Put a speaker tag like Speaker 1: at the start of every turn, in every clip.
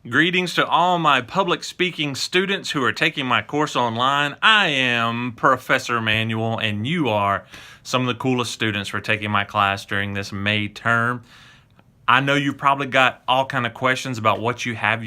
Speaker 1: Greetings to all my public speaking students who are taking my course online. I am Professor Manuel, and you are some of the coolest students for taking my class during this May term. I know you've probably got all kind of questions about what you have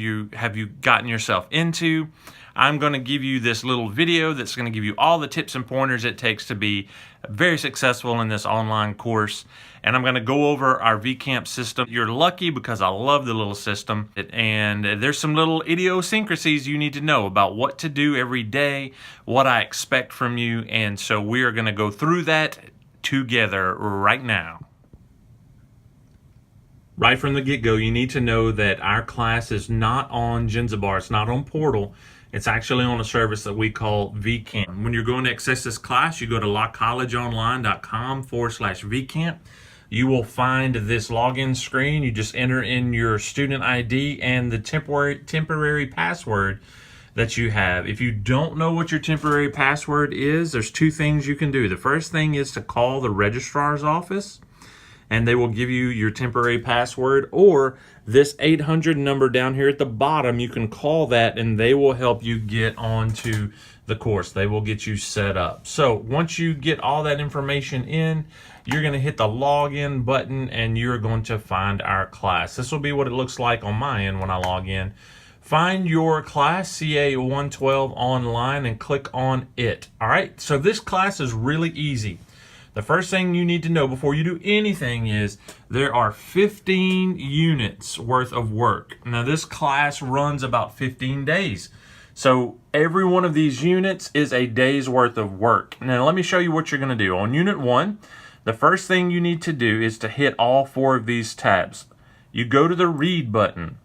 Speaker 1: gotten yourself into. I'm going to give you this little video that's going to give you all the tips and pointers it takes to be very successful in this online course. And I'm going to go over our VCamp system. You're lucky because I love the little system. And there's some little idiosyncrasies you need to know about what to do every day, what I expect from you. And so we are going to go through that together right now. Right from the get-go, you need to know that our class is not on Genzabar. It's not on Portal. It's actually on a service that we call VCamp. When you're going to access this class, you go to lockcollegeonline.com/VCamp. You will find this login screen. You just enter in your student ID and the temporary password that you have. If you don't know what your temporary password is, there's two things you can do. The first thing is to call the registrar's office, and they will give you your temporary password, or this 800 number down here at the bottom, you can call that and they will help you get onto the course. They will get you set up. So once you get all that information in, you're going to hit the login button and you're going to find our class. This will be what it looks like on my end when I log in. Find your class, CA 112 online, and click on it. All right, so this class is really easy. The first thing you need to know before you do anything is there are 15 units worth of work. Now this class runs about 15 days. So every one of these units is a day's worth of work. Now let me show you what you're going to do. On Unit 1, the first thing you need to do is to hit all four of these tabs. You go to the Read button.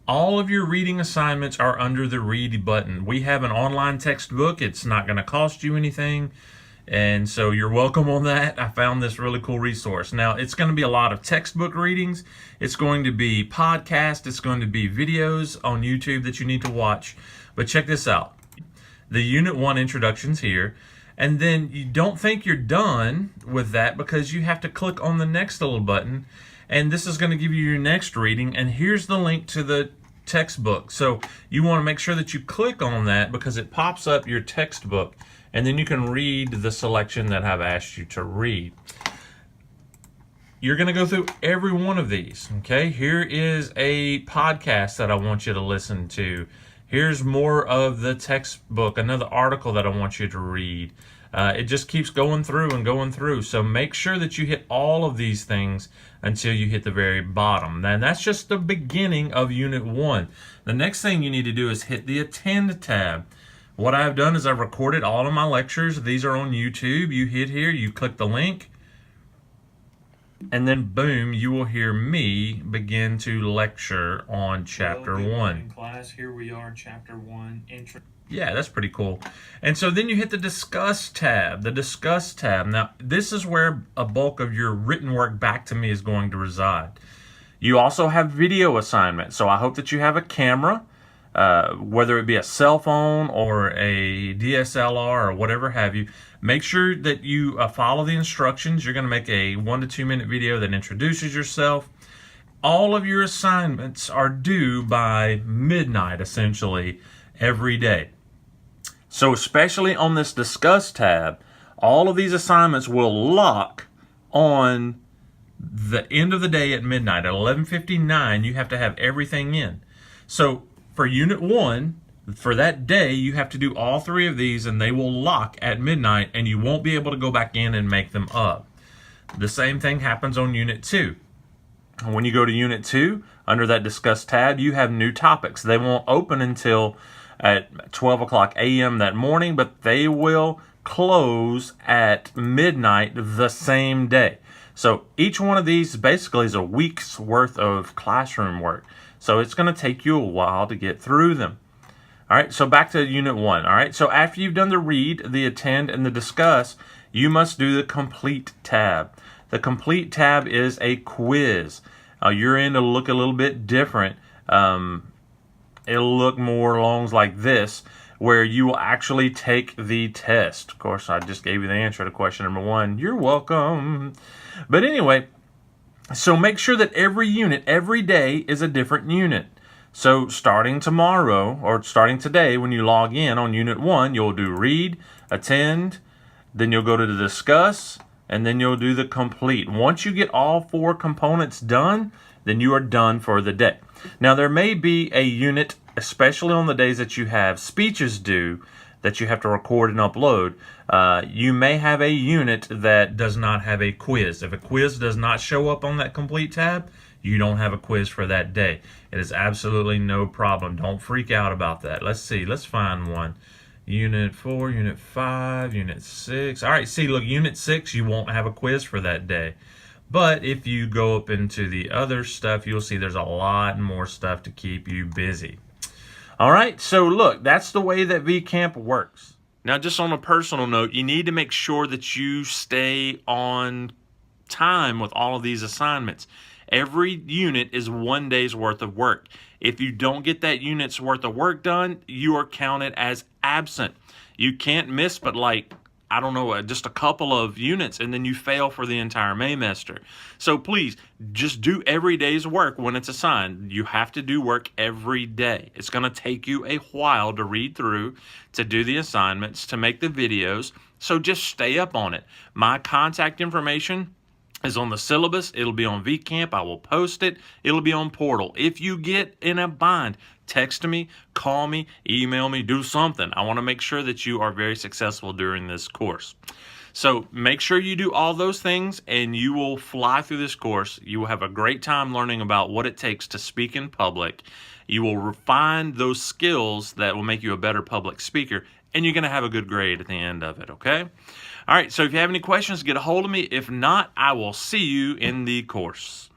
Speaker 1: All of your reading assignments are under the Read button. We have an online textbook. It's not going to cost you anything, and so you're welcome on that. I found this really cool resource. Now, it's going to be a lot of textbook readings. It's going to be podcasts. It's going to be videos on YouTube that you need to watch. But check this out. The Unit 1 introduction's here. And then you don't think you're done with that because you have to click on the next little button. And this is going to give you your next reading, and here's the link to the textbook. So you want to make sure that you click on that because it pops up your textbook, and then you can read the selection that I've asked you to read. You're going to go through every one of these, okay? Here is a podcast that I want you to listen to. Here's more of the textbook, another article that I want you to read. It just keeps going through and going through. So make sure that you hit all of these things until you hit the very bottom. And that's just the beginning of Unit 1. The next thing you need to do is hit the Attend tab. What I've done is I've recorded all of my lectures. These are on YouTube. You hit here, you click the link, and then boom, you will hear me begin to lecture on Chapter 1.
Speaker 2: Class, here we are, Chapter 1, Intro.
Speaker 1: Yeah, that's pretty cool. And so then you hit the Discuss tab. The Discuss tab. Now, this is where a bulk of your written work back to me is going to reside. You also have video assignments. So I hope that you have a camera, whether it be a cell phone or a DSLR or whatever have you. Make sure that you follow the instructions. You're going to make a 1 to 2 minute video that introduces yourself. All of your assignments are due by midnight, essentially, every day. So especially on this Discuss tab, all of these assignments will lock on the end of the day at midnight. At 11:59, you have to have everything in. So for Unit 1, for that day, you have to do all three of these, and they will lock at midnight, and you won't be able to go back in and make them up. The same thing happens on Unit 2. When you go to Unit 2, under that Discuss tab, you have new topics. They won't open until at 12 o'clock a.m. that morning, but they will close at midnight the same day. So each one of these basically is a week's worth of classroom work. So it's going to take you a while to get through them. All right, so back to Unit 1. All right, so after you've done the Read, the Attend, and the Discuss, you must do the Complete tab. The Complete tab is a quiz. Your end will look a little bit different. It'll look more along like this, where you will actually take the test. Of course, I just gave you the answer to question number 1. You're welcome. But anyway, So make sure that every unit, every day is a different unit. So starting tomorrow, or starting today, when you log in on Unit 1, you'll do read, attend, then you'll go to the discuss, and then you'll do the complete. Once you get all 4 components done, then you are done for the day. Now there may be a unit, especially on the days that you have speeches due, that you have to record and upload. You may have a unit that does not have a quiz. If a quiz does not show up on that complete tab, you don't have a quiz for that day. It is absolutely no problem. Don't freak out about that. Let's see. Let's find one. Unit 4, Unit 5, Unit 6. All right, see, look, Unit 6, you won't have a quiz for that day. But if you go up into the other stuff, you'll see there's a lot more stuff to keep you busy. All right, so look, that's the way that VCamp works. Now, just on a personal note, you need to make sure that you stay on time with all of these assignments. Every unit is 1 day's worth of work. If you don't get that unit's worth of work done, you are counted as absent. You can't miss but I don't know, just a couple of units, and then you fail for the entire Maymester. So please, just do every day's work when it's assigned. You have to do work every day. It's going to take you a while to read through, to do the assignments, to make the videos. So just stay up on it. My contact information is on the syllabus. It'll be on VCamp. I will post it. It'll be on Portal. If you get in a bind, text me, call me, email me, do something. I want to make sure that you are very successful during this course. So make sure you do all those things and you will fly through this course. You will have a great time learning about what it takes to speak in public. You will refine those skills that will make you a better public speaker, and you're going to have a good grade at the end of it, okay? All right, so if you have any questions, get a hold of me. If not, I will see you in the course.